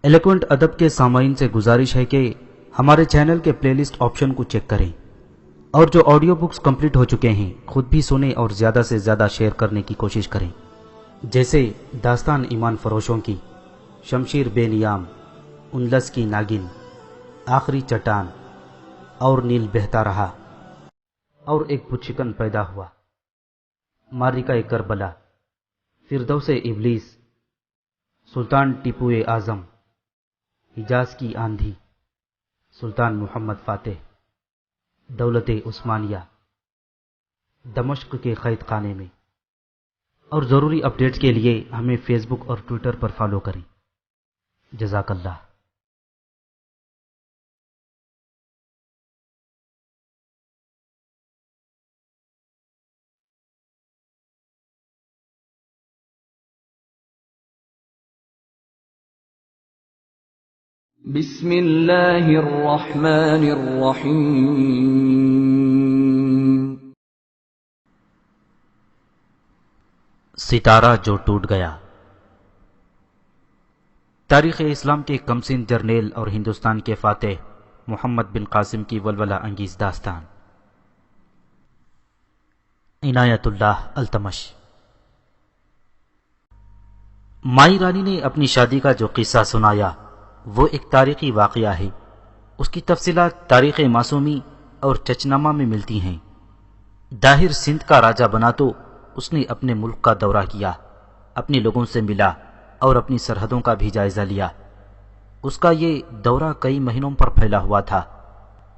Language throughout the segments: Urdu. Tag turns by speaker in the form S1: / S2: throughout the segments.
S1: ایلیکوینٹ ادب کے سامعین سے گزارش ہے کہ ہمارے چینل کے پلے لسٹ آپشن کو چیک کریں اور جو آڈیو بکس کمپلیٹ ہو چکے ہیں خود بھی سنیں اور زیادہ سے زیادہ شیئر کرنے کی کوشش کریں، جیسے داستان ایمان فروشوں کی، شمشیر بے نیام، انلس کی ناگن، آخری چٹان، اور نیل بہتا رہا، اور ایک پچھکن پیدا ہوا، مارکہ کربلا، فردوس ابلیس، سلطان ٹیپو اعظم، حجاز کی آندھی، سلطان محمد فاتح، دولت عثمانیہ، دمشق کے قید خانے میں۔ اور ضروری اپڈیٹس کے لیے ہمیں فیس بک اور ٹویٹر پر فالو کریں۔ جزاک اللہ۔
S2: بسم اللہ الرحمن الرحیم۔
S1: ستارہ جو ٹوٹ گیا۔ تاریخ اسلام کے کمسن جرنیل اور ہندوستان کے فاتح محمد بن قاسم کی ولولہ انگیز داستان۔ عنایت اللہ التمش۔ مائی رانی نے اپنی شادی کا جو قصہ سنایا وہ ایک تاریخی واقعہ ہے۔ اس کی تفصیلات تاریخ معصومی اور چچنامہ میں ملتی ہیں۔ داہر سندھ کا راجہ بنا تو اس نے اپنے ملک کا دورہ کیا، اپنے لوگوں سے ملا اور اپنی سرحدوں کا بھی جائزہ لیا۔ اس کا یہ دورہ کئی مہینوں پر پھیلا ہوا تھا۔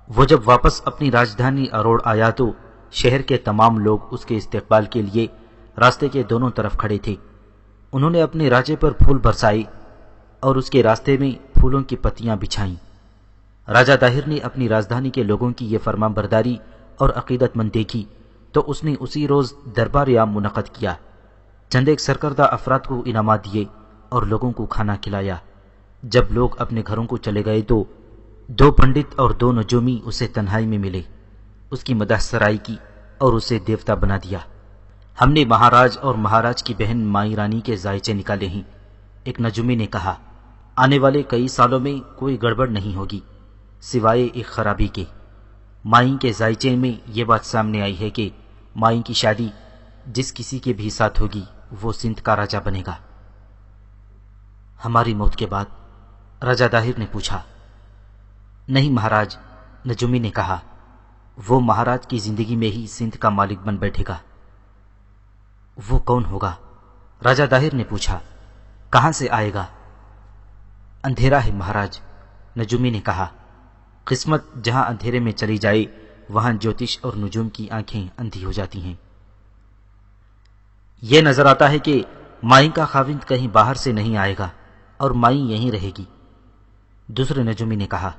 S1: وہ جب واپس اپنی راجدھانی اروڑ آیا تو شہر کے تمام لوگ اس کے استقبال کے لیے راستے کے دونوں طرف کھڑے تھے۔ انہوں نے اپنے راجے پر پھول برسائے اور اس کے راستے میں پھولوں کی پتیاں بچھائیں۔ راجہ داہر نے اپنی راجدھانی کے لوگوں کی یہ فرمان برداری اور عقیدت مند دیکھی تو اس نے اسی روز دربار عام منعقد کیا، چند ایک سرکردہ افراد کو انعامات دیے اور لوگوں کو کھانا کھلایا۔ جب لوگ اپنے گھروں کو چلے گئے تو 2 پنڈت اور 2 نجومی اسے تنہائی میں ملے، اس کی مدح سرائی کی اور اسے دیوتا بنا دیا۔ ہم نے مہاراج اور مہاراج کی بہن مائی رانی کے زائچے نکالے ہیں، ایک نجومی نے کہا۔ آنے والے کئی سالوں میں کوئی گڑبڑ نہیں ہوگی سوائے ایک خرابی کے۔ مائی کے زائچے میں یہ بات سامنے آئی ہے کہ مائی کی شادی جس کسی کے بھی ساتھ ہوگی وہ سندھ کا راجہ بنے گا۔ ہماری موت کے بعد؟ راجہ داہر نے پوچھا۔ نہیں مہاراج، نجومی نے کہا، وہ مہاراج کی زندگی میں ہی سندھ کا مالک بن بیٹھے گا۔ وہ کون ہوگا؟ راجہ داہر نے پوچھا۔ کہاں سے آئے گا؟ اندھیرا ہے مہاراج، نجومی نے کہا۔ قسمت جہاں اندھیرے میں چلی جائے وہاں جوتش اور نجوم کی آنکھیں اندھی ہو جاتی ہیں۔ یہ نظر آتا ہے کہ مائی کا خاوند کہیں باہر سے نہیں آئے گا اور مائی یہیں رہے گی، دوسرے نجومی نے کہا۔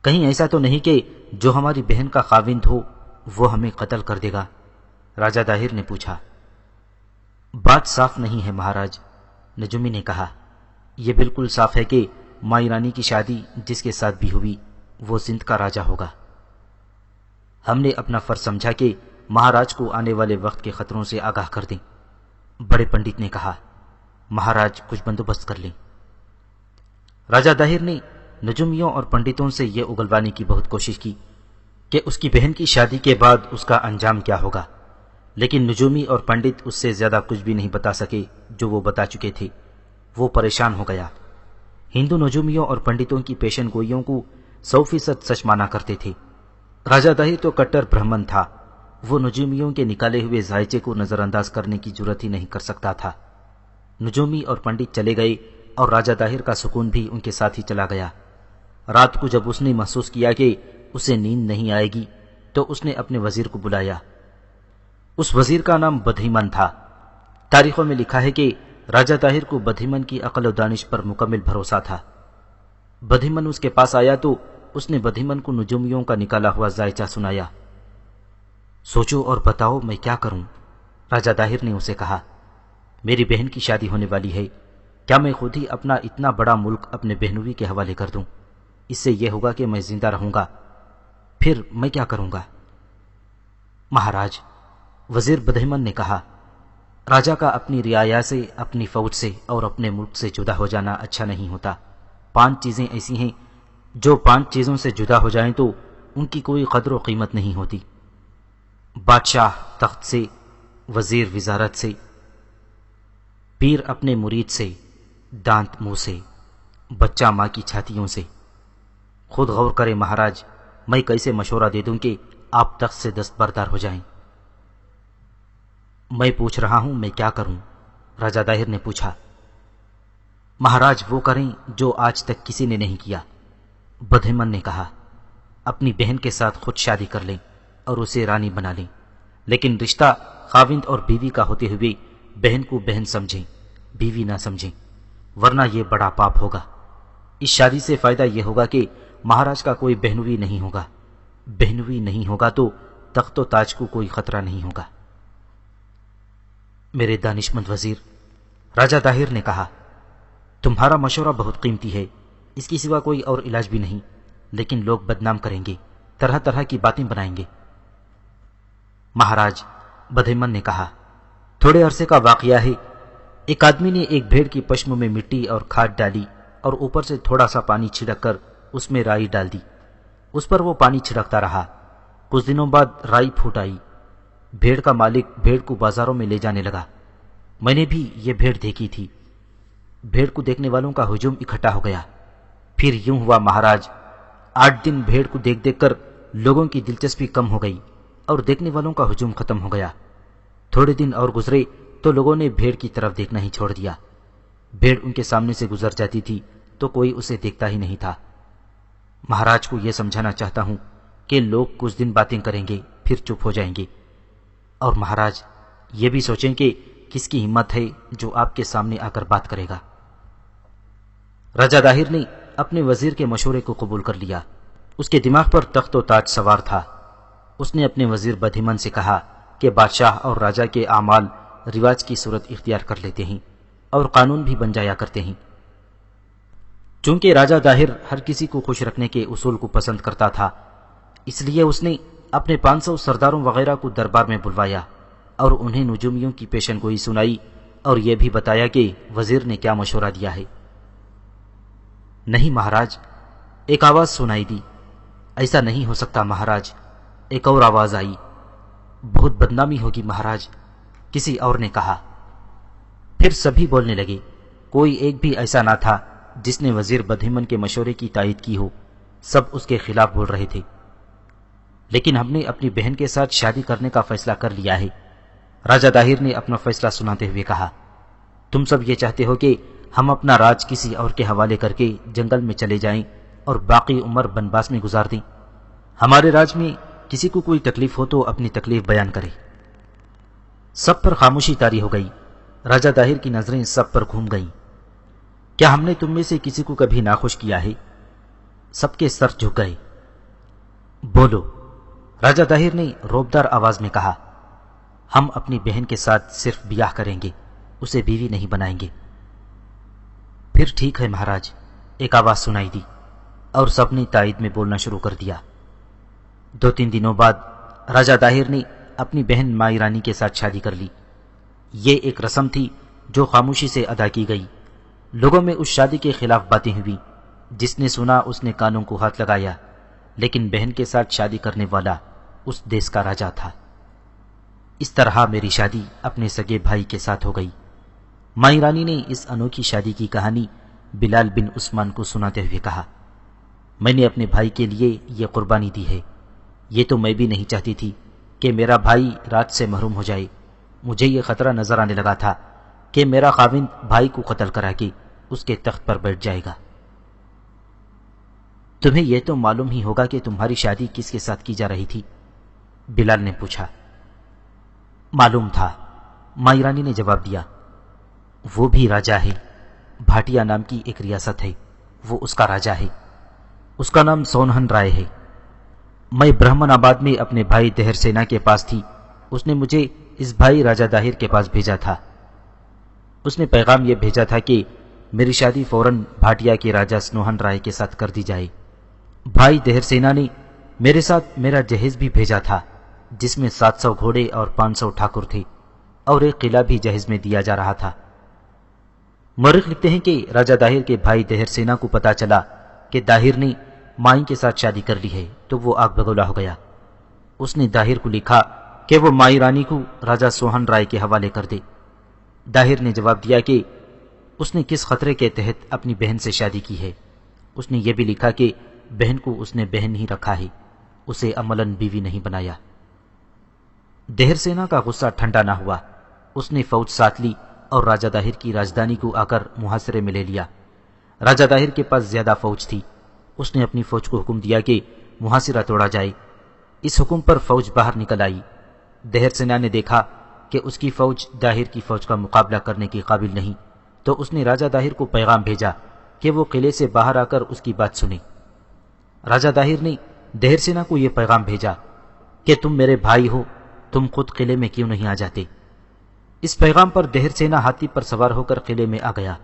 S1: کہیں ایسا تو نہیں کہ جو ہماری بہن کا خاوند ہو وہ ہمیں قتل کر دے گا؟ راجہ داہر نے پوچھا۔ بات صاف نہیں ہے مہاراج، نجومی نے کہا۔ یہ بالکل صاف ہے کہ مائی رانی کی شادی جس کے ساتھ بھی ہوئی وہ سندھ کا راجہ ہوگا۔ ہم نے اپنا فرض سمجھا کہ مہاراج کو آنے والے وقت کے خطروں سے آگاہ کر دیں، بڑے پنڈت نے کہا۔ مہاراج کچھ بندوبست کر لیں۔ راجہ داہر نے نجومیوں اور پنڈتوں سے یہ اگلوانے کی بہت کوشش کی کہ اس کی بہن کی شادی کے بعد اس کا انجام کیا ہوگا، لیکن نجومی اور پنڈت اس سے زیادہ کچھ بھی نہیں بتا سکے جو وہ بتا چکے تھے۔ وہ پریشان ہو گیا۔ ہندو نجومیوں اور پنڈتوں کی پیشن گوئیوں کو 100% سچ مانا کرتے تھے۔ راجہ داہر تو کٹر برہمن تھا، وہ نجومیوں کے نکالے ہوئے زائچے کو نظر انداز کرنے کی جرات ہی نہیں کر سکتا تھا۔ نجومی اور پنڈت چلے گئے اور راجہ داہر کا سکون بھی ان کے ساتھ ہی چلا گیا۔ رات کو جب اس نے محسوس کیا کہ اسے نیند نہیں آئے گی تو اس نے اپنے وزیر کو بلایا۔ اس وزیر کا نام بدھیمن تھا۔ تاریخوں میں لکھا ہے کہ راجہ داہر کو بدھیمن کی عقل و دانش پر مکمل بھروسہ تھا۔ بدھیمن اس کے پاس آیا تو اس نے بدھیمن کو نجومیوں کا نکالا ہوا زائچہ سنایا۔ سوچو اور بتاؤ میں کیا کروں؟ راجہ داہر نے اسے کہا۔ میری بہن کی شادی ہونے والی ہے، کیا میں خود ہی اپنا اتنا بڑا ملک اپنے بہنوئی کے حوالے کر دوں؟ اس سے یہ ہوگا کہ میں زندہ رہوں گا، پھر میں کیا کروں گا؟ مہاراج، وزیر بدھیمن نے کہا، راجا کا اپنی رعایا سے، اپنی فوج سے اور اپنے ملک سے جدا ہو جانا اچھا نہیں ہوتا۔ 5 چیزیں ایسی ہیں جو 5 چیزوں سے جدا ہو جائیں تو ان کی کوئی قدر و قیمت نہیں ہوتی۔ بادشاہ تخت سے، وزیر وزارت سے، پیر اپنے مرید سے، دانت منہ سے، بچہ ماں کی چھاتیوں سے۔ خود غور کرے مہاراج، میں کیسے مشورہ دے دوں کہ آپ تخت سے دستبردار ہو جائیں؟ میں پوچھ رہا ہوں میں کیا کروں؟ راجہ داہر نے پوچھا۔ مہاراج وہ کریں جو آج تک کسی نے نہیں کیا، بدھیمن نے کہا۔ اپنی بہن کے ساتھ خود شادی کر لیں اور اسے رانی بنا لیں، لیکن رشتہ خاوند اور بیوی کا ہوتے ہوئے بہن کو بہن سمجھیں، بیوی نہ سمجھیں، ورنہ یہ بڑا پاپ ہوگا۔ اس شادی سے فائدہ یہ ہوگا کہ مہاراج کا کوئی بہنوئی نہیں ہوگا، بہنوئی نہیں ہوگا تو تخت و تاج کو کوئی خطرہ نہیں ہوگا۔ میرے دانشمند وزیر، راجہ داہر نے کہا، تمہارا مشورہ بہت قیمتی ہے، اس کی سوا کوئی اور علاج بھی نہیں، لیکن لوگ بدنام کریں گے، طرح طرح کی باتیں بنائیں گے۔ مہاراج، بدھیمن نے کہا، تھوڑے عرصے کا واقعہ ہے۔ ایک آدمی نے ایک بھیڑ کی پشم میں مٹی اور کھاد ڈالی اور اوپر سے تھوڑا سا پانی چھڑک کر اس میں رائی ڈال دی۔ اس پر وہ پانی چھڑکتا رہا۔ کچھ دنوں بعد رائی پھوٹ آئی۔ بھیڑ کا مالک بھیڑ کو بازاروں میں لے جانے لگا۔ میں نے بھی یہ بھیڑ دیکھی تھی۔ بھیڑ کو دیکھنے والوں کا ہجوم اکٹھا ہو گیا۔ پھر یوں ہوا مہاراج، 8 دن بھیڑ کو دیکھ دیکھ کر لوگوں کی دلچسپی کم ہو گئی اور دیکھنے والوں کا ہجوم ختم ہو گیا۔ تھوڑے دن اور گزرے تو لوگوں نے بھیڑ کی طرف دیکھنا ہی چھوڑ دیا۔ بھیڑ ان کے سامنے سے گزر جاتی تھی تو کوئی اسے دیکھتا ہی نہیں تھا۔ مہاراج کو یہ سمجھانا چاہتا ہوں کہ لوگ کچھ دن باتیں کریں گے پھر چپ ہو جائیں گے، اور مہاراج یہ بھی سوچیں کہ کس کی ہمت ہے جو آپ کے سامنے آ کر بات کرے گا۔ راجہ داہر نے اپنے وزیر کے مشورے کو قبول کر لیا۔ اس کے دماغ پر تخت و تاج سوار تھا۔ اس نے اپنے وزیر بدھیمن سے کہا کہ بادشاہ اور راجہ کے اعمال رواج کی صورت اختیار کر لیتے ہیں اور قانون بھی بن جایا کرتے ہیں۔ چونکہ راجہ داہر ہر کسی کو خوش رکھنے کے اصول کو پسند کرتا تھا، اس لیے اس نے اپنے 500 سرداروں وغیرہ کو دربار میں بلوایا اور انہیں نجومیوں کی پیشن گوئی سنائی اور یہ بھی بتایا کہ وزیر نے کیا مشورہ دیا ہے۔ نہیں مہاراج، ایک آواز سنائی دی۔ ایسا نہیں ہو سکتا مہاراج، ایک اور آواز آئی۔ بہت بدنامی ہوگی مہاراج، کسی اور نے کہا۔ پھر سبھی بولنے لگے۔ کوئی ایک بھی ایسا نہ تھا جس نے وزیر بدھیمن کے مشورے کی تائید کی ہو، سب اس کے خلاف بول رہے تھے۔ لیکن ہم نے اپنی بہن کے ساتھ شادی کرنے کا فیصلہ کر لیا ہے، راجہ داہر نے اپنا فیصلہ سناتے ہوئے کہا۔ تم سب یہ چاہتے ہو کہ ہم اپنا راج کسی اور کے حوالے کر کے جنگل میں چلے جائیں اور باقی عمر بنواس میں گزار دیں۔ ہمارے راج میں کسی کو کوئی تکلیف ہو تو اپنی تکلیف بیان کرے۔ سب پر خاموشی طاری ہو گئی۔ راجہ داہر کی نظریں سب پر گھوم گئیں۔ کیا ہم نے تم میں سے کسی کو کبھی ناخوش کیا ہے؟ سب کے سر جھک گئے۔ بولو، راجہ داہر نے روبدار آواز میں کہا۔ ہم اپنی بہن کے ساتھ صرف بیاہ کریں گے، اسے بیوی نہیں بنائیں گے۔ پھر ٹھیک ہے مہاراج، ایک آواز سنائی دی اور سب نے تائید میں بولنا شروع کر دیا۔ 2-3 دنوں بعد راجہ داہر نے اپنی بہن مائی رانی کے ساتھ شادی کر لی۔ یہ ایک رسم تھی جو خاموشی سے ادا کی گئی۔ لوگوں میں اس شادی کے خلاف باتیں ہوئی۔ جس نے سنا اس نے کانوں کو ہاتھ لگایا، لیکن بہن کے ساتھ شادی کرنے والا اس دیس کا راجہ تھا۔ اس طرح میری شادی اپنے سگے بھائی کے ساتھ ہو گئی۔ مائی رانی نے اس انوکھی شادی کی کہانی بلال بن عثمان کو سناتے ہوئے کہا، میں نے اپنے بھائی کے لیے یہ قربانی دی ہے۔ یہ تو میں بھی نہیں چاہتی تھی کہ میرا بھائی راج سے محروم ہو جائے۔ مجھے یہ خطرہ نظر آنے لگا تھا کہ میرا خاوند بھائی کو قتل کرا کے اس کے تخت پر بیٹھ جائے گا۔ تمہیں یہ تو معلوم ہی ہوگا کہ تمہاری شادی کس کے ساتھ کی جا رہی تھی؟ بلال نے پوچھا۔ معلوم تھا، مائی رانی نے جواب دیا۔ وہ بھی راجہ ہے، بھاٹیا نام کی ایک ریاست ہے، وہ اس کا راجہ ہے۔ اس کا نام سونہن رائے ہے۔ میں برہمن آباد میں اپنے بھائی دہر سینا کے پاس تھی، اس نے مجھے اس بھائی راجہ داہر کے پاس بھیجا تھا۔ اس نے پیغام یہ بھیجا تھا کہ میری شادی فوراً بھاٹیا کے راجہ سنوہن رائے کے ساتھ کر دی جائے۔ بھائی دہر سینا نے میرے ساتھ میرا جہیز بھی بھیجا تھا، جس میں 700 گھوڑے اور 500 ٹھاکر تھے، اور ایک قلعہ بھی جہیز میں دیا جا رہا تھا۔ مورخ لکھتے ہیں کہ راجہ داہر کے بھائی دہر سینا کو پتا چلا کہ داہر نے مائی کے ساتھ شادی کر لی ہے تو وہ آگ بگولا ہو گیا۔ اس نے داہر کو لکھا کہ وہ مائی رانی کو راجہ سوہن رائے کے حوالے کر دے۔ داہر نے جواب دیا کہ اس نے کس خطرے کے تحت اپنی بہن سے شادی کی ہے۔ اس نے یہ بھی لکھا کہ بہن کو اس نے بہن ہی رکھا ہے، اسے عملاً بیوی نہیں بنایا۔ دہر سینا کا غصہ ٹھنڈا نہ ہوا، اس نے فوج ساتھ لی اور راجہ داہر کی راجدھانی کو آ کر محاصرے میں لے لیا۔ راجہ داہر کے پاس زیادہ فوج تھی، اس نے اپنی فوج کو حکم دیا کہ محاصرہ توڑا جائے۔ اس حکم پر فوج باہر نکل آئی۔ دہر سینا نے دیکھا کہ اس کی فوج داہر کی فوج کا مقابلہ کرنے کے قابل نہیں، تو اس نے راجہ داہر کو پیغام بھیجا کہ وہ قلعے سے باہر آ کر اس کی بات سنے۔ راجہ داہر نے دہر سینا کو یہ پیغام بھیجا کہ تم میرے بھائی ہو، تم خود قلعے میں کیوں نہیں آ جاتے؟ اس پیغام پر دہر سینا ہاتھی پر سوار ہو کر قلعے میں آ گیا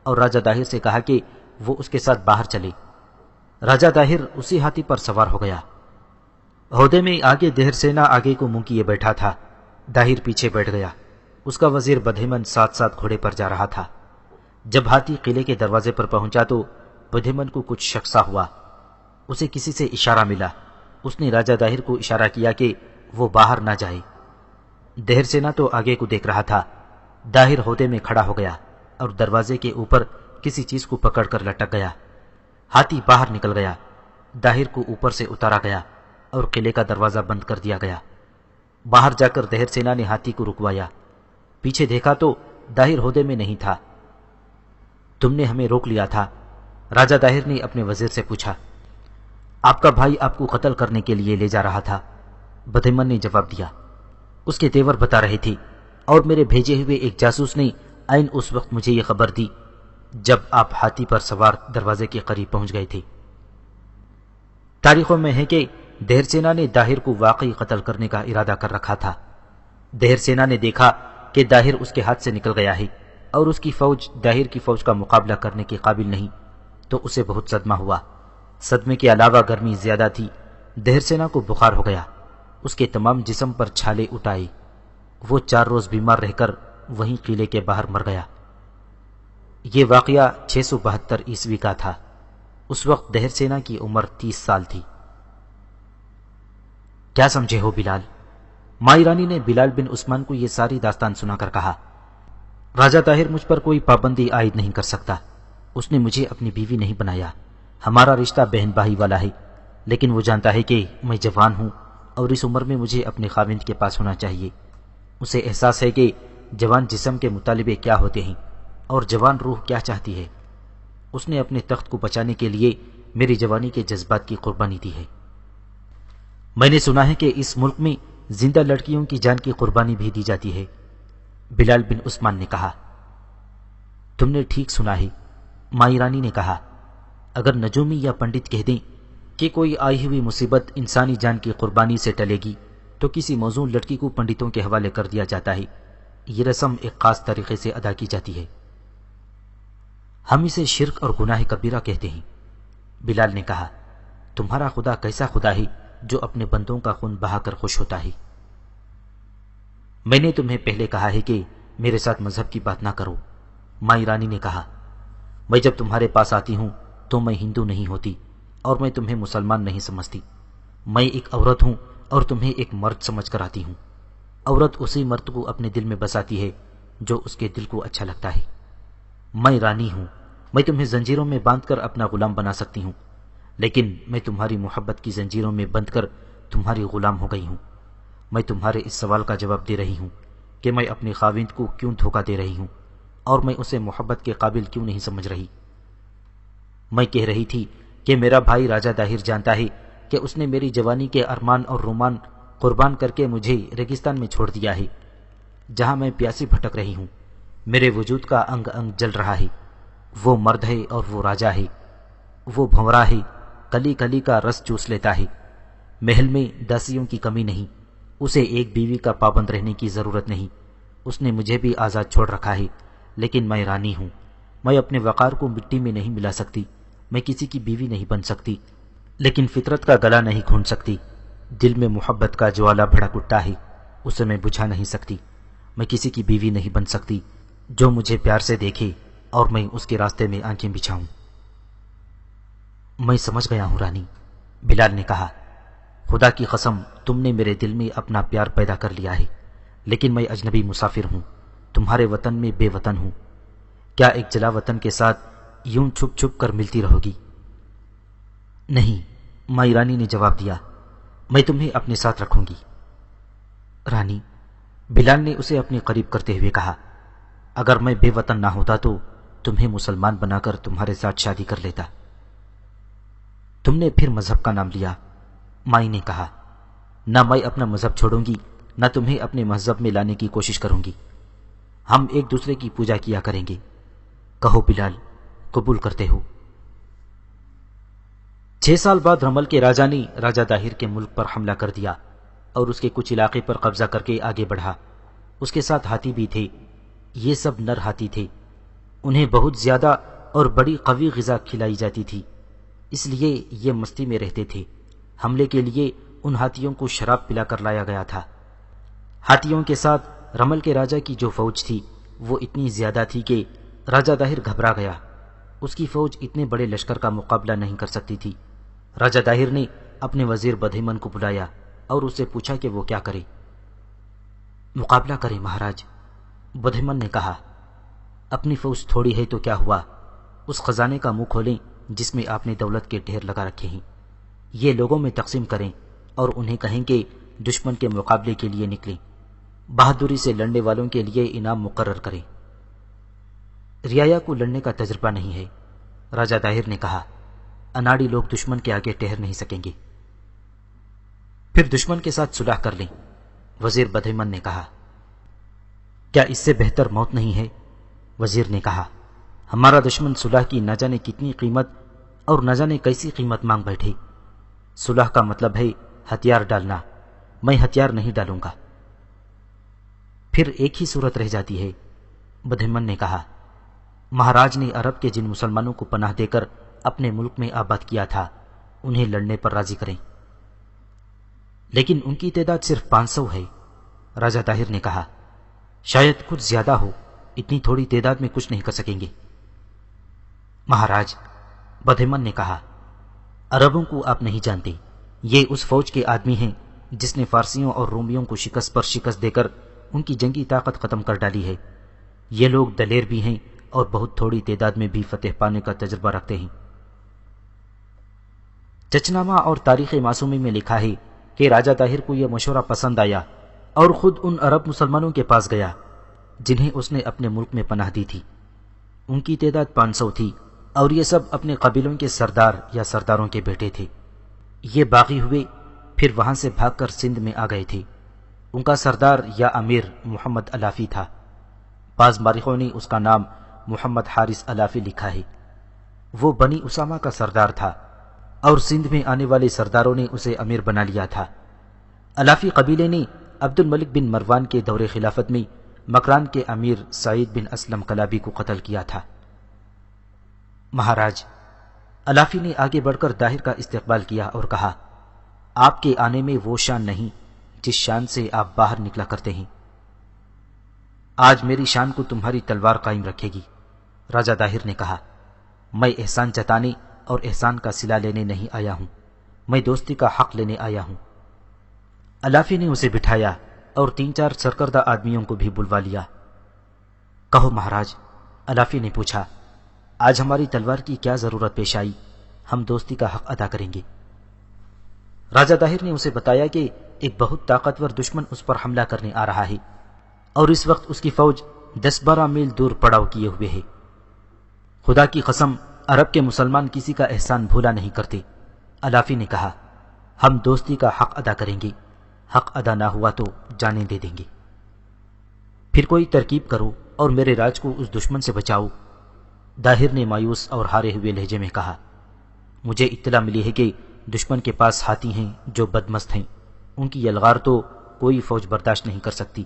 S1: اور راجہ داہر سے کہا کہ وہ اس کے ساتھ باہر چلے۔ راجہ داہر اسی ہاتھی پر سوار ہو گیا۔ عہدے میں آگے دہر سینا آگے کو منہ کیے بیٹھا تھا، داہر پیچھے بیٹھ گیا۔ اس کا وزیر بدھیمن ساتھ ساتھ گھوڑے پر جا رہا تھا۔ جب ہاتھی قلعے کے دروازے پر پہنچا تو بدھیمن کو کچھ شک سا ہوا، اسے کسی سے اشارہ ملا۔ اس نے راجہ داہر کو اشارہ کیا کہ وہ باہر نہ جائے۔ دہر سینا تو آگے کو دیکھ رہا تھا۔ داہر عہدے میں کھڑا ہو گیا اور دروازے کے اوپر کسی چیز کو پکڑ کر لٹک گیا۔ ہاتھی باہر نکل گیا، داہر کو اوپر سے اتارا گیا اور قلعے کا دروازہ بند کر دیا گیا۔ باہر جا کر دہر سینا نے ہاتھی کو رکوایا، پیچھے دیکھا تو داہر عہدے میں نہیں تھا۔ تم نے ہمیں روک لیا تھا، راجہ داہر نے اپنے وزیر سے پوچھا۔ آپ کا بھائی آپ کو قتل کرنے کے لیے لے جا رہا تھا، بدھیمن نے جواب دیا۔ اس کے تیور بتا رہے تھے اور میرے بھیجے ہوئے ایک جاسوس نے عین اس وقت مجھے یہ خبر دی جب آپ ہاتھی پر سوار دروازے کے قریب پہنچ گئے تھے۔ تاریخوں میں ہے کہ دہر سینا نے داہر کو واقعی قتل کرنے کا ارادہ کر رکھا تھا۔ دہر سینا نے دیکھا کہ داہر اس کے ہاتھ سے نکل گیا ہے اور اس کی فوج داہر کی فوج کا مقابلہ کرنے کے قابل نہیں، تو اسے بہت صدمہ ہوا۔ صدمے کے علاوہ گرمی زیادہ تھی، دہر سینا کو بخار ہو گیا، اس کے تمام جسم پر چھالے اٹھائے۔ وہ 4 روز بیمار رہ کر وہیں قلعے کے باہر مر گیا۔ یہ واقعہ 672 عیسوی کا تھا۔ اس وقت دہر سینا کی عمر 30 سال تھی۔ کیا سمجھے ہو بلال؟ مائی رانی نے بلال بن عثمان کو یہ ساری داستان سنا کر کہا۔ راجہ طاہر مجھ پر کوئی پابندی عائد نہیں کر سکتا، اس نے مجھے اپنی بیوی نہیں بنایا۔ ہمارا رشتہ بہن بھائی والا ہے، لیکن وہ جانتا ہے کہ میں جوان ہوں اور اس عمر میں مجھے اپنے خاوند کے پاس ہونا چاہیے۔ اسے احساس ہے کہ جوان جسم کے مطالبے کیا ہوتے ہیں اور جوان روح کیا چاہتی ہے۔ اس نے اپنے تخت کو بچانے کے لیے میری جوانی کے جذبات کی قربانی دی ہے۔ میں نے سنا ہے کہ اس ملک میں زندہ لڑکیوں کی جان کی قربانی بھی دی جاتی ہے، بلال بن عثمان نے کہا۔ تم نے ٹھیک سنا ہے، مائی رانی نے کہا۔ اگر نجومی یا پنڈت کہہ دیں کہ کوئی آئی ہوئی مصیبت انسانی جان کی قربانی سے ٹلے گی تو کسی موزوں لڑکی کو پنڈتوں کے حوالے کر دیا جاتا ہے۔ یہ رسم ایک خاص طریقے سے ادا کی جاتی ہے۔ ہم اسے شرک اور گناہ کبیرہ کہتے ہیں، بلال نے کہا۔ تمہارا خدا کیسا خدا ہے جو اپنے بندوں کا خون بہا کر خوش ہوتا ہے؟ میں نے تمہیں پہلے کہا ہے کہ میرے ساتھ مذہب کی بات نہ کرو، مائی رانی نے کہا۔ میں جب تمہارے پاس آتی ہوں تو میں ہندو نہیں ہوتی اور میں تمہیں مسلمان نہیں سمجھتی۔ میں ایک عورت ہوں اور تمہیں ایک مرد سمجھ کر آتی ہوں۔ عورت اسی مرد کو اپنے دل میں بساتی ہے جو اس کے دل کو اچھا لگتا ہے۔ میں رانی ہوں، میں تمہیں زنجیروں میں باندھ کر اپنا غلام بنا سکتی ہوں، لیکن میں تمہاری محبت کی زنجیروں میں بندھ کر تمہاری غلام ہو گئی ہوں۔ میں تمہارے اس سوال کا جواب دے رہی ہوں کہ میں اپنے خاوند کو کیوں دھوکہ دے رہی ہوں اور میں اسے محبت کے قابل کیوں نہیں سمجھ رہی۔ میں کہہ رہی تھی کہ میرا بھائی راجہ طاہر جانتا ہے کہ اس نے میری جوانی کے ارمان اور رومان قربان کر کے مجھے ریگستان میں چھوڑ دیا ہے، جہاں میں پیاسی بھٹک رہی ہوں۔ میرے وجود کا انگ انگ جل رہا ہے۔ وہ مرد ہے اور وہ راجہ ہے، وہ بھنورا ہے، کلی کلی کا رس چوس لیتا ہے۔ محل میں داسیوں کی کمی نہیں، اسے ایک بیوی کا پابند رہنے کی ضرورت نہیں۔ اس نے مجھے بھی آزاد چھوڑ رکھا ہے، لیکن میں رانی ہوں۔ میں اپنے وقار کو مٹی میں نہیں ملا سکتی، میں کسی کی بیوی نہیں بن سکتی، لیکن فطرت کا گلا نہیں کھونچ سکتی۔ دل میں محبت کا جوالا بھڑک اٹھتا ہے، اسے میں بجھا نہیں سکتی۔ میں کسی کی بیوی نہیں بن سکتی جو مجھے پیار سے دیکھے اور میں اس کے راستے میں آنکھیں بچھاؤں۔ میں سمجھ گیا ہوں رانی، بلال نے کہا، خدا کی قسم تم نے میرے دل میں اپنا پیار پیدا کر لیا ہے، لیکن میں اجنبی مسافر ہوں، تمہارے وطن میں بے وطن ہوں۔ کیا ایک جلا وطن کے ساتھ یوں چھپ چھپ کر ملتی رہو گی؟ نہیں، مائی رانی نے جواب دیا، میں تمہیں اپنے ساتھ رکھوں گی۔ رانی، بلال نے اسے اپنے قریب کرتے ہوئے کہا، اگر میں بے وطن نہ ہوتا تو تمہیں مسلمان بنا کر تمہارے ساتھ شادی کر لیتا۔ تم نے پھر مذہب کا نام لیا، مائی نے کہا، نہ میں اپنا مذہب چھوڑوں گی نہ تمہیں اپنے مذہب میں لانے کی کوشش کروں گی، ہم ایک دوسرے کی پوجا کیا کریں گے۔ کہو بلال، قبول کرتے ہو؟ 6 سال بعد رمل کے راجا نے راجہ داہر کے ملک پر حملہ کر دیا اور اس کے کچھ علاقے پر قبضہ کر کے آگے بڑھا۔ اس کے ساتھ ہاتھی بھی تھے، یہ سب نر ہاتھی تھے، انہیں بہت زیادہ اور بڑی قوی غذا کھلائی جاتی تھی، اس لیے یہ مستی میں رہتے تھے۔ حملے کے لیے ان ہاتھیوں کو شراب پلا کر لایا گیا تھا۔ ہاتھیوں کے ساتھ رمل کے راجا کی جو فوج تھی وہ اتنی زیادہ تھی کہ راجہ داہر گھبرا گیا، اس کی فوج اتنے بڑے لشکر کا مقابلہ نہیں کر سکتی تھی۔ راجہ داہر نے اپنے وزیر بدھیمن کو بلایا اور اس سے پوچھا کہ وہ کیا کرے۔ مقابلہ کرے مہاراج، بدھیمن نے کہا، اپنی فوج تھوڑی ہے تو کیا ہوا، اس خزانے کا منہ کھولیں جس میں آپ نے دولت کے ڈھیر لگا رکھے ہیں، یہ لوگوں میں تقسیم کریں اور انہیں کہیں کہ دشمن کے مقابلے کے لیے نکلیں، بہادری سے لڑنے والوں کے لیے انعام مقرر کریں۔ رعایا کو لڑنے کا تجربہ نہیں ہے، راجہ داہر نے کہا، اناڑی لوگ دشمن کے آگے ٹہر نہیں سکیں گے۔ پھر دشمن کے ساتھ صلح کر لیں، وزیر بدھیمن نے کہا۔ کیا اس سے بہتر موت نہیں ہے؟ وزیر نے کہا، ہمارا دشمن صلح کی نہ جانے کتنی قیمت اور نہ جانے کیسی قیمت مانگ بیٹھے۔ صلح کا مطلب ہے ہتھیار ڈالنا، میں ہتھیار نہیں ڈالوں گا۔ پھر ایک ہی صورت رہ جاتی ہے، بدھیمن نے کہا، مہاراج نے عرب کے جن مسلمانوں کو پناہ دے کر اپنے ملک میں آباد کیا تھا انہیں لڑنے پر راضی کریں۔ لیکن ان کی تعداد صرف 500 ہے، راجہ طاہر نے کہا، شاید کچھ زیادہ ہو، اتنی تھوڑی تعداد میں کچھ نہیں کر سکیں گے۔ مہاراج، بدھیمن نے کہا، عربوں کو آپ نہیں جانتے، یہ اس فوج کے آدمی ہیں جس نے فارسیوں اور رومیوں کو شکست پر شکست دے کر ان کی جنگی طاقت ختم کر ڈالی ہے۔ یہ لوگ دلیر بھی ہیں اور بہت تھوڑی تعداد میں بھی فتح پانے کا تجربہ رکھتے ہیں۔ چچنامہ اور تاریخ معصومی میں لکھا ہے کہ راجہ طاہر کو یہ مشورہ پسند آیا اور خود ان عرب مسلمانوں کے پاس گیا جنہیں اس نے اپنے ملک میں پناہ دی تھی۔ ان کی تعداد 500 تھی اور یہ سب اپنے قبیلوں کے سردار یا سرداروں کے بیٹے تھے۔ یہ باغی ہوئے، پھر وہاں سے بھاگ کر سندھ میں آ گئے تھے۔ ان کا سردار یا امیر محمد علافی تھا، بعض مورخوں نے اس کا نام محمد حارث علافی لکھا ہے۔ وہ بنی اسامہ کا سردار تھا اور سندھ میں آنے والے سرداروں نے اسے امیر بنا لیا تھا۔ علافی قبیلے نے عبد الملک بن مروان کے دور خلافت میں مکران کے امیر سعید بن اسلم کلابی کو قتل کیا تھا۔ مہاراج، علافی نے آگے بڑھ کر داہر کا استقبال کیا اور کہا، آپ کے آنے میں وہ شان نہیں جس شان سے آپ باہر نکلا کرتے ہیں۔ آج میری شان کو تمہاری تلوار قائم رکھے گی، راجہ داہر نے کہا۔ میں احسان جتانے اور احسان کا صلہ لینے نہیں آیا ہوں، میں دوستی کا حق لینے آیا ہوں۔ علافی نے اسے بٹھایا اور 3-4 سرکردہ آدمیوں کو بھی بلوا لیا۔ کہو مہاراج، علافی نے پوچھا، آج ہماری تلوار کی کیا ضرورت پیش آئی؟ ہم دوستی کا حق ادا کریں گے۔ راجہ داہر نے اسے بتایا کہ ایک بہت طاقتور دشمن اس پر حملہ کرنے آ رہا ہے اور اس وقت اس کی فوج 10-12 میل دور پڑاؤ کیے ہوئے ہے۔ خدا کی قسم، عرب کے مسلمان کسی کا احسان بھولا نہیں کرتے۔ علافی نے کہا، ہم دوستی کا حق ادا کریں گے، حق ادا نہ ہوا تو جانیں دے دیں گے۔ پھر کوئی ترکیب کرو اور میرے راج کو اس دشمن سے بچاؤ۔ داہر نے مایوس اور ہارے ہوئے لہجے میں کہا، مجھے اطلاع ملی ہے کہ دشمن کے پاس ہاتھی ہیں جو بدمست ہیں، ان کی یلغار تو کوئی فوج برداشت نہیں کر سکتی،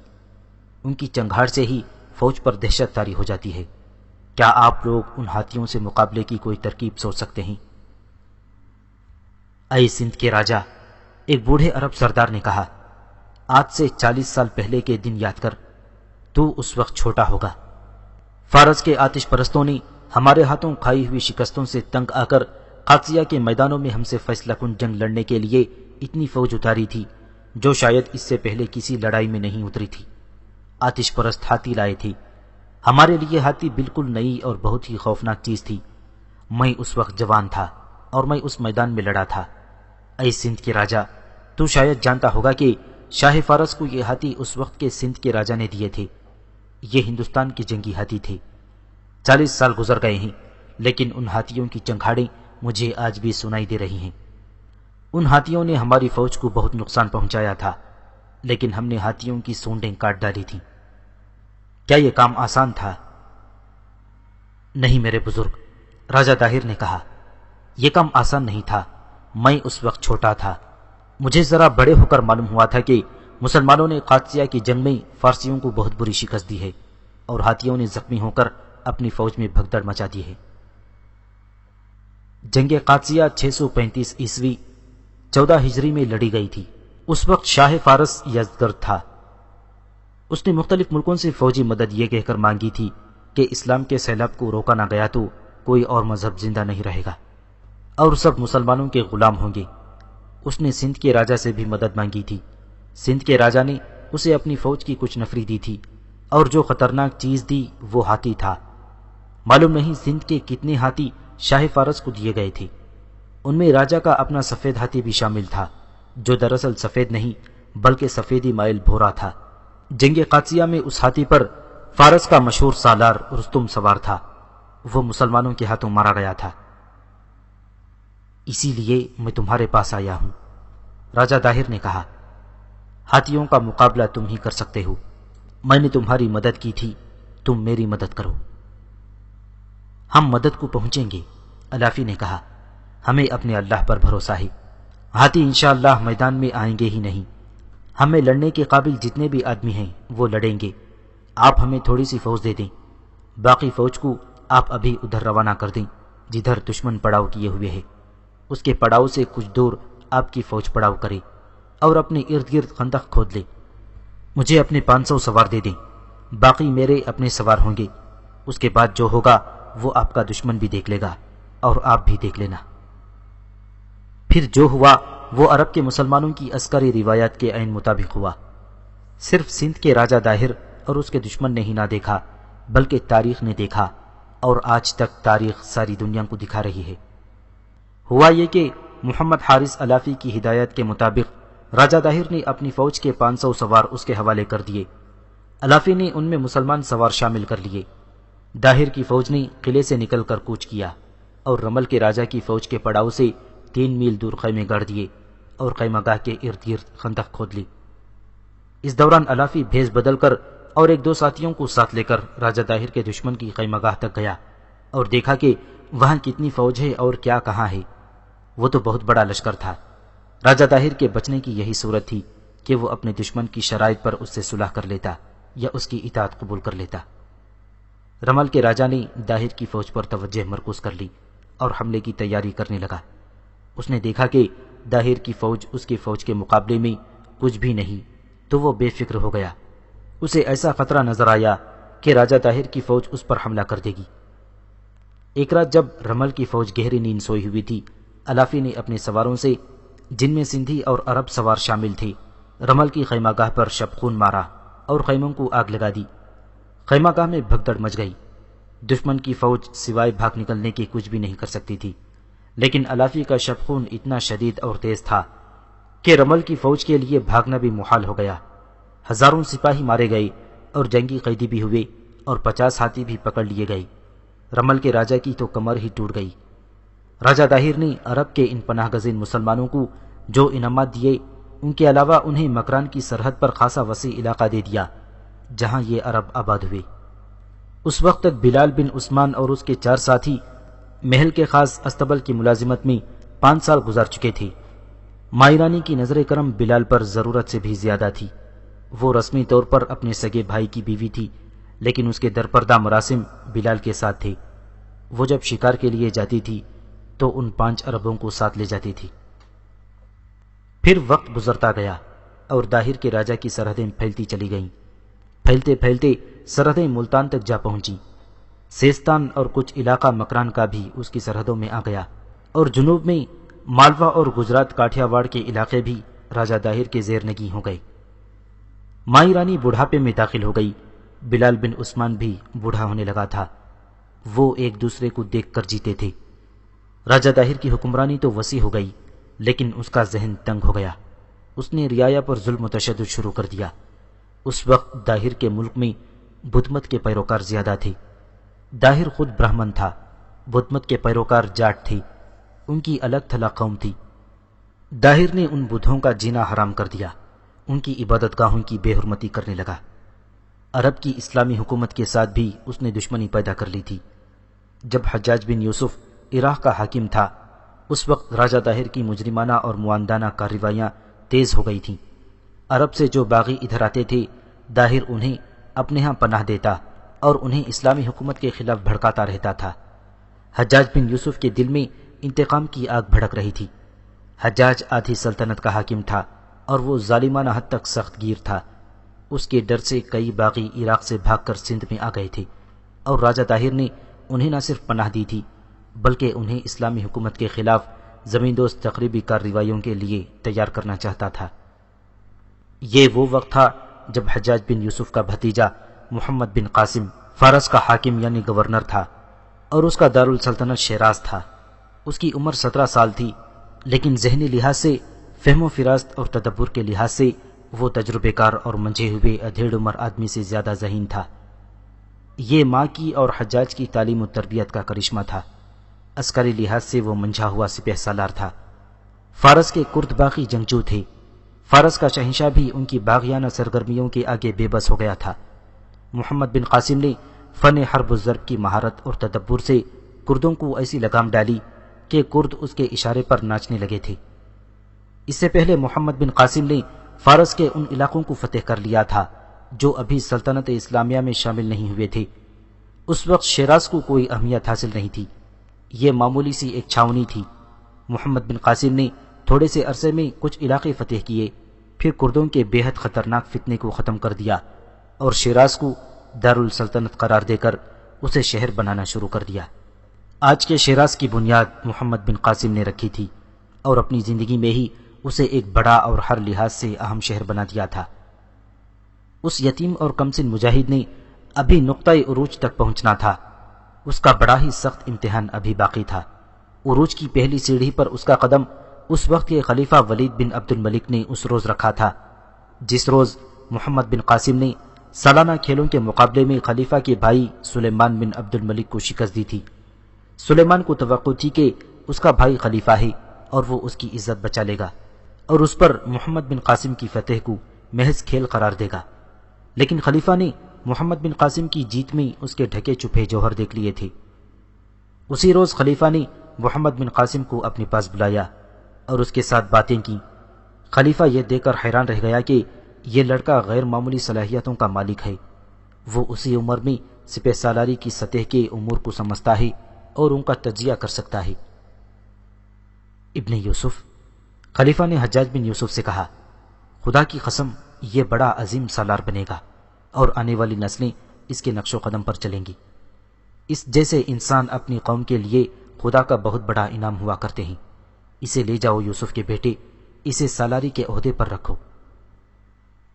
S1: ان کی چنگھاڑ سے ہی فوج پر دہشت طاری ہو جاتی ہے۔ کیا آپ لوگ ان ہاتھیوں سے مقابلے کی کوئی ترکیب سوچ سکتے ہیں؟ اے سندھ کے راجا، ایک بوڑھے عرب سردار نے کہا، آج سے 40 سال پہلے کے دن یاد کر، تو اس وقت چھوٹا ہوگا۔ فارس کے آتش پرستوں نے ہمارے ہاتھوں کھائی ہوئی شکستوں سے تنگ آ کر قادسیہ کے میدانوں میں ہم سے فیصلہ کن جنگ لڑنے کے لیے اتنی فوج اتاری تھی جو شاید اس سے پہلے کسی لڑائی میں نہیں اتری تھی۔ آتش پرست ہاتھی لائے تھے۔ ہمارے لیے ہاتھی بالکل نئی اور بہت ہی خوفناک چیز تھی۔ میں اس وقت جوان تھا اور میں اس میدان میں لڑا تھا۔ اے سندھ کے راجا، تو شاید جانتا ہوگا کہ شاہ فارس کو یہ ہاتھی اس وقت کے سندھ کے راجا نے دیے تھے۔ یہ ہندوستان کے جنگی ہاتھی تھے۔ 40 سال گزر گئے ہیں، لیکن ان ہاتھیوں کی چنگھاڑیں مجھے آج بھی سنائی دے رہی ہیں۔ ان ہاتھیوں نے ہماری فوج کو بہت نقصان پہنچایا تھا، لیکن ہم نے ہاتھیوں کی سونڈیں کاٹ ڈالی تھیں۔ کیا یہ کام آسان تھا؟ نہیں میرے بزرگ، راجہ طاہر نے کہا، یہ کام آسان نہیں تھا۔ میں اس وقت چھوٹا تھا۔ مجھے ذرا بڑے ہو کر معلوم ہوا تھا کہ مسلمانوں نے قادسیہ کی جنگ میں فارسیوں کو بہت بری شکست دی ہے اور ہاتھیوں نے زخمی ہو کر اپنی فوج میں بھگدڑ مچا دی ہے۔ جنگ قادسیہ 635 عیسوی 14 ہجری میں لڑی گئی تھی۔ اس وقت شاہ فارس یزدگرد تھا۔ اس نے مختلف ملکوں سے فوجی مدد یہ کہہ کر مانگی تھی کہ اسلام کے سیلاب کو روکا نہ گیا تو کوئی اور مذہب زندہ نہیں رہے گا اور سب مسلمانوں کے غلام ہوں گے۔ اس نے سندھ کے راجا سے بھی مدد مانگی تھی۔ سندھ کے راجا نے اسے اپنی فوج کی کچھ نفری دی تھی اور جو خطرناک چیز دی وہ ہاتھی تھا۔ معلوم نہیں سندھ کے کتنے ہاتھی شاہ فارس کو دیے گئے تھے۔ ان میں راجا کا اپنا سفید ہاتھی بھی شامل تھا، جو دراصل سفید نہیں بلکہ سفیدی مائل بھورا تھا۔ جنگ قادسیہ میں اس ہاتھی پر فارس کا مشہور سالار رستم سوار تھا۔ وہ مسلمانوں کے ہاتھوں مارا گیا تھا۔ اسی لیے میں تمہارے پاس آیا ہوں، راجہ طاہر نے کہا۔ ہاتھیوں کا مقابلہ تم ہی کر سکتے ہو۔ میں نے تمہاری مدد کی تھی، تم میری مدد کرو۔ ہم مدد کو پہنچیں گے، الافی نے کہا۔ ہمیں اپنے اللہ پر بھروسہ ہے۔ ہاتھی انشاءاللہ میدان میں آئیں گے ہی نہیں۔ ہمیں لڑنے کے قابل جتنے بھی آدمی ہیں وہ لڑیں گے۔ آپ ہمیں تھوڑی سی فوج دے دیں۔ باقی فوج کو آپ ابھی ادھر روانہ کر دیں جدھر دشمن پڑاؤ کیے ہوئے ہے۔ اس کے پڑاؤ سے کچھ دور آپ کی فوج پڑاؤ کرے اور اپنے ارد گرد خندق کھود لے۔ مجھے اپنے 500 سوار دے دیں، باقی میرے اپنے سوار ہوں گے۔ اس کے بعد جو ہوگا وہ آپ کا دشمن بھی دیکھ لے گا اور آپ بھی دیکھ لینا۔ پھر جو ہوا وہ عرب کے مسلمانوں کی عسکری روایات کے عین مطابق ہوا۔ صرف سندھ کے راجہ طاہر اور اس کے دشمن نے ہی نہ دیکھا بلکہ تاریخ نے دیکھا، اور آج تک تاریخ ساری دنیا کو دکھا رہی ہے۔ ہوا یہ کہ محمد حارث الافی کی ہدایت کے مطابق راجہ طاہر نے اپنی فوج کے 500 سوار اس کے حوالے کر دیے۔ الافی نے ان میں مسلمان سوار شامل کر لیے۔ طاہر کی فوج نے قلعے سے نکل کر کوچ کیا اور رمل کے راجہ کی فوج کے پڑاؤ سے 3 میل دور خیمے گاڑ دیے اور خیمہ گاہ کے ارد گرد خندق کھود لی۔ اس دوران الافی بھیس بدل کر اور 1-2 ساتھیوں کو ساتھ لے کر راجہ طاہر کے دشمن کی خیمہ گاہ تک گیا اور دیکھا کہ وہاں کتنی فوج ہے اور کیا کہاں ہے۔ وہ تو بہت بڑا لشکر تھا۔ راجہ طاہر کے بچنے کی یہی صورت تھی کہ وہ اپنے دشمن کی شرائط پر اس سے صلح کر لیتا یا اس کی اطاعت قبول کر لیتا۔ رمل کے راجہ نے طاہر کی فوج پر توجہ مرکوز کر لی اور حملے کی تیاری کرنے لگا۔ اس نے دیکھا کہ طاہر کی فوج اس کی فوج کے مقابلے میں کچھ بھی نہیں تو وہ بے فکر ہو گیا۔ اسے ایسا خطرہ نظر آیا کہ راجہ طاہر کی فوج اس پر حملہ کر دے گی۔ ایک رات جب رمل کی فوج گہری نیند سوئی ہوئی تھی، الافی نے اپنے سواروں سے، جن میں سندھی اور عرب سوار شامل تھے، رمل کی خیمہ گاہ پر شبخون مارا اور خیموں کو آگ لگا دی۔ خیمہ گاہ میں بھگدڑ مچ گئی۔ دشمن کی فوج سوائے بھاگ نکلنے کے کچھ بھی نہیں کر سکتی تھی، لیکن الافی کا شبخون اتنا شدید اور تیز تھا کہ رمل کی فوج کے لیے بھاگنا بھی محال ہو گیا۔ ہزاروں سپاہی مارے گئے اور جنگی قیدی بھی ہوئے اور 50 ہاتھی بھی پکڑ لیے گئے۔ رمل کے راجہ کی تو کمر ہی ٹوٹ گئی۔ راجہ طاہر نے عرب کے ان پناہ گزین مسلمانوں کو جو انعامات دیے، ان کے علاوہ انہیں مکران کی سرحد پر خاصا وسیع علاقہ دے دیا جہاں یہ عرب آباد ہوئے۔ اس وقت تک بلال بن عثمان اور اس کے 4 ساتھی محل کے خاص استبل کی ملازمت میں 5 سال گزار چکے تھے۔ مائرانی کی نظر کرم بلال پر ضرورت سے بھی زیادہ تھی۔ وہ رسمی طور پر اپنے سگے بھائی کی بیوی تھی، لیکن اس کے درپردہ مراسم بلال کے ساتھ تھے۔ وہ جب شکار کے لیے جاتی تھی تو ان 5 عربوں کو ساتھ لے جاتی تھی۔ پھر وقت گزرتا گیا اور طاہر کے راجہ کی سرحدیں پھیلتی چلی گئیں۔ پھیلتے پھیلتے سرحدیں ملتان تک جا پہنچی۔ سیستان اور کچھ علاقہ مکران کا بھی اس کی سرحدوں میں آ گیا، اور جنوب میں مالوا اور گجرات کاٹھیا واڑ کے علاقے بھی راجہ داہر کے زیر نگیں ہو گئے۔ مائی رانی بڑھاپے میں داخل ہو گئی۔ بلال بن عثمان بھی بوڑھا ہونے لگا تھا۔ وہ ایک دوسرے کو دیکھ کر جیتے تھے۔ راجہ داہر کی حکمرانی تو وسیع ہو گئی، لیکن اس کا ذہن تنگ ہو گیا۔ اس نے رعایا پر ظلم و تشدد شروع کر دیا۔ اس وقت داہر کے ملک میں بدھ مت کے پیروکار زیادہ تھے۔ داہر خود برہمن تھا، بدھ مت کے پیروکار جاٹ تھے، ان کی الگ تھلگ قوم تھی۔ داہر نے ان بدھوں کا جینا حرام کر دیا، ان کی عبادت گاہوں کی بے حرمتی کرنے لگا۔ عرب کی اسلامی حکومت کے ساتھ بھی اس نے دشمنی پیدا کر لی تھی۔ جب حجاج بن یوسف عراق کا حاکم تھا، اس وقت راجہ داہر کی مجرمانہ اور معاندانہ کارروائیاں تیز ہو گئی تھیں۔ عرب سے جو باغی ادھر آتے تھے، داہر انہیں اپنے ہاں پناہ دیتا اور انہیں اسلامی حکومت کے خلاف بھڑکاتا رہتا تھا۔ حجاج بن یوسف کے دل میں انتقام کی آگ بھڑک رہی تھی۔ حجاج آدھی سلطنت کا حاکم تھا اور وہ ظالمانہ حد تک سخت گیر تھا۔ اس کے ڈر سے کئی باغی عراق سے بھاگ کر سندھ میں آ گئے تھے، اور راجہ داہر نے انہیں نہ صرف پناہ دی تھی بلکہ انہیں اسلامی حکومت کے خلاف زمین دوست تقریبی کارروائیوں کے لیے تیار کرنا چاہتا تھا۔ یہ وہ وقت تھا جب حجاج بن یوسف کا بھتیجا محمد بن قاسم فارس کا حاکم یعنی گورنر تھا، اور اس کا دارالسلطنت شیراز تھا۔ اس کی عمر 17 سال تھی، لیکن ذہنی لحاظ سے، فہم و فراست اور تدبر کے لحاظ سے وہ تجربے کار اور منجھے ہوئے ادھیڑ عمر آدمی سے زیادہ ذہین تھا۔ یہ ماں کی اور حجاج کی تعلیم و تربیت کا کرشمہ تھا۔ عسکری لحاظ سے وہ منجھا ہوا سپہ سالار تھا۔ فارس کے کرد باغی جنگجو تھے۔ فارس کا شہنشاہ بھی ان کی باغیانہ سرگرمیوں کے آگے بے بس ہو گیا تھا۔ محمد بن قاسم نے فن حرب و ضرب کی مہارت اور تدبر سے کردوں کو ایسی لگام ڈالی کہ کرد اس کے اشارے پر ناچنے لگے تھے۔ اس سے پہلے محمد بن قاسم نے فارس کے ان علاقوں کو فتح کر لیا تھا جو ابھی سلطنت اسلامیہ میں شامل نہیں ہوئے تھے۔ اس وقت شیراز کو کوئی اہمیت حاصل نہیں تھی، یہ معمولی سی ایک چھاونی تھی۔ محمد بن قاسم نے تھوڑے سے عرصے میں کچھ علاقے فتح کیے، پھر کردوں کے بے حد خطرناک فتنے کو ختم کر دیا اور شیراز کو دارالسلطنت قرار دے کر اسے شہر بنانا شروع کر دیا۔ آج کے شیراز کی بنیاد محمد بن قاسم نے رکھی تھی، اور اپنی زندگی میں ہی اسے ایک بڑا اور ہر لحاظ سے اہم شہر بنا دیا تھا۔ اس یتیم اور کمسن مجاہد نے ابھی نقطۂ عروج تک پہنچنا تھا۔ اس کا بڑا ہی سخت امتحان ابھی باقی تھا۔ عروج کی پہلی سیڑھی پر اس کا قدم اس وقت کے خلیفہ ولید بن عبد الملک نے اس روز رکھا تھا جس روز محمد بن قاسم نے سالانہ کھیلوں کے مقابلے میں خلیفہ کے بھائی سلیمان بن عبد الملک کو شکست دی تھی۔ سلیمان کو توقع تھی کہ اس کا بھائی خلیفہ ہے اور وہ اس کی عزت بچا لے گا اور اس پر محمد بن قاسم کی فتح کو محض کھیل قرار دے گا، لیکن خلیفہ نے محمد بن قاسم کی جیت میں اس کے ڈھکے چھپے جوہر دیکھ لیے تھے۔ اسی روز خلیفہ نے محمد بن قاسم کو اپنے پاس بلایا اور اس کے ساتھ باتیں کی۔ خلیفہ یہ دیکھ کر حیران رہ گیا کہ یہ لڑکا غیر معمولی صلاحیتوں کا مالک ہے۔ وہ اسی عمر میں سپہ سالاری کی سطح کے امور کو سمجھتا ہے اور ان کا تجزیہ کر سکتا ہے۔ ابن یوسف، خلیفہ نے حجاج بن یوسف سے کہا، خدا کی قسم یہ بڑا عظیم سالار بنے گا اور آنے والی نسلیں اس کے نقش و قدم پر چلیں گی۔ اس جیسے انسان اپنی قوم کے لیے خدا کا بہت بڑا انعام ہوا کرتے ہیں۔ اسے لے جاؤ یوسف کے بیٹے، اسے سالاری کے عہدے پر رکھو۔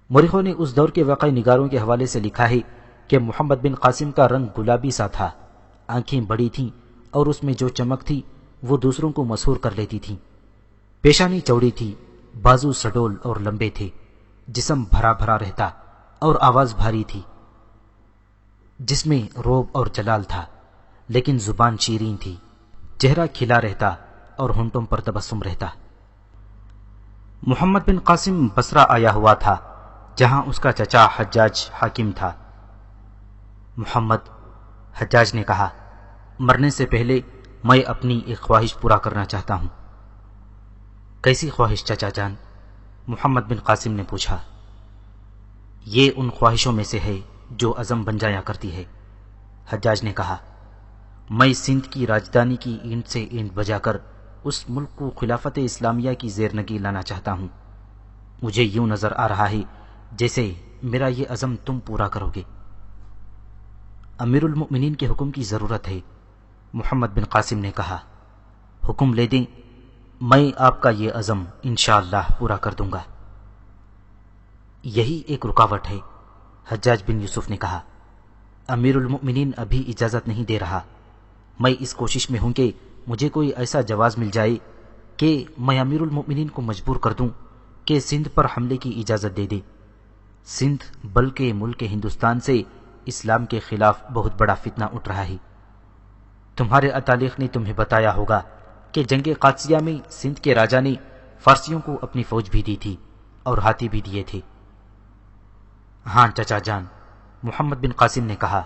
S1: مورخوں نے اس دور کے واقعی نگاروں کے حوالے سے لکھا ہے کہ محمد بن قاسم کا رنگ گلابی سا تھا، آنکھیں بڑی تھیں اور اس میں جو چمک تھی وہ دوسروں کو مسحور کر لیتی تھی۔ پیشانی چوڑی تھی، بازو سڈول اور لمبے تھے، جسم بھرا بھرا رہتا اور آواز بھاری تھی، جس میں روب اور جلال تھا، لیکن زبان شیریں تھی، چہرہ کھلا رہتا اور ہونٹوں پر تبسم رہتا۔ محمد بن قاسم بصرہ آیا ہوا تھا جہاں اس کا چچا حجاج حاکم تھا۔ حجاج نے کہا، مرنے سے پہلے میں اپنی ایک خواہش پورا کرنا چاہتا ہوں۔ کیسی خواہش چچا جان؟ محمد بن قاسم نے پوچھا۔ یہ ان خواہشوں میں سے ہے جو عزم بن جایا کرتی ہے، حجاج نے کہا۔ میں سندھ کی راجدھانی کی اینٹ سے اینٹ بجا کر اس ملک کو خلافت اسلامیہ کی زیر نگی لانا چاہتا ہوں۔ مجھے یوں نظر آ رہا ہے جیسے میرا یہ عزم تم پورا کرو گے؟ امیر المؤمنین کے حکم کی ضرورت ہے، محمد بن قاسم نے کہا۔ حکم لے دیں، میں آپ کا یہ عزم انشاءاللہ پورا کر دوں گا۔ یہی ایک رکاوٹ ہے، حجاج بن یوسف نے کہا۔ امیر المؤمنین ابھی اجازت نہیں دے رہا۔ میں اس کوشش میں ہوں کہ مجھے کوئی ایسا جواز مل جائے کہ میں امیر المؤمنین کو مجبور کر دوں کہ سندھ پر حملے کی اجازت دے دے۔ سندھ بلکہ ملک ہندوستان سے اسلام کے خلاف بہت بڑا فتنہ اٹھ رہا ہے۔ تمہارے اتالیق نے تمہیں بتایا ہوگا کہ جنگ قادسیہ میں سندھ کے راجا نے فارسیوں کو اپنی فوج بھی دی تھی اور ہاتھی بھی دیے تھے۔ ہاں چچا جان، محمد بن قاسم نے کہا،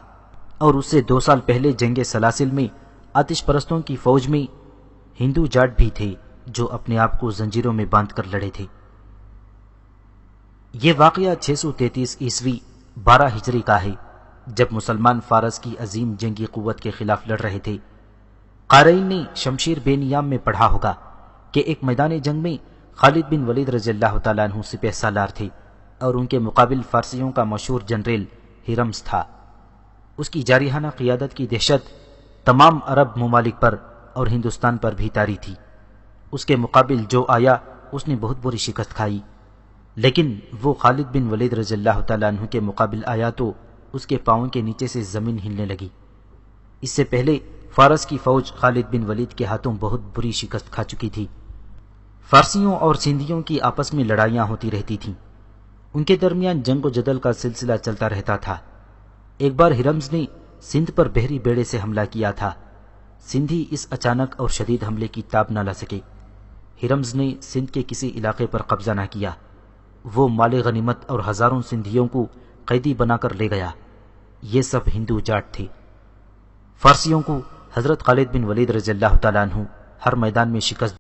S1: اور اس سے 2 سال پہلے جنگ سلاسل میں آتش پرستوں کی فوج میں ہندو جاٹ بھی تھے جو اپنے آپ کو زنجیروں میں باندھ کر لڑے تھے۔ یہ واقعہ 633 عیسوی 12 ہجری کا ہے، جب مسلمان فارس کی عظیم جنگی قوت کے خلاف لڑ رہے تھے۔ قارئین نے شمشیر بے نیام میں پڑھا ہوگا کہ ایک میدان جنگ میں خالد بن ولید رضی اللہ تعالیٰ عنہ سپہ سالار تھے اور ان کے مقابل فارسیوں کا مشہور جنرل ہرمز تھا۔ اس کی جارحانہ قیادت کی دہشت تمام عرب ممالک پر اور ہندوستان پر بھی طاری تھی۔ اس کے مقابل جو آیا اس نے بہت بری شکست کھائی، لیکن وہ خالد بن ولید رضی اللہ تعالیٰ عنہ کے مقابل آیا تو اس کے پاؤں کے نیچے سے زمین ہلنے لگی۔ اس سے پہلے فارس کی فوج خالد بن ولید کے ہاتھوں بہت بری شکست کھا چکی تھی۔ فارسیوں اور سندھیوں کی آپس میں لڑائیاں ہوتی رہتی تھیں، ان کے درمیان جنگ و جدل کا سلسلہ چلتا رہتا تھا۔ ایک بار ہرمز نے سندھ پر بحری بیڑے سے حملہ کیا تھا۔ سندھی اس اچانک اور شدید حملے کی تاب نہ لا سکے۔ ہرمز نے سندھ کے کسی علاقے پر قبضہ نہ کیا۔ وہ مال غنیمت اور ہزاروں سندھیوں کو قیدی بنا کر لے گیا۔ یہ سب ہندو جاٹ تھے۔ فارسیوں کو حضرت خالد بن ولید رضی اللہ تعالیٰ عنہ ہر میدان میں شکست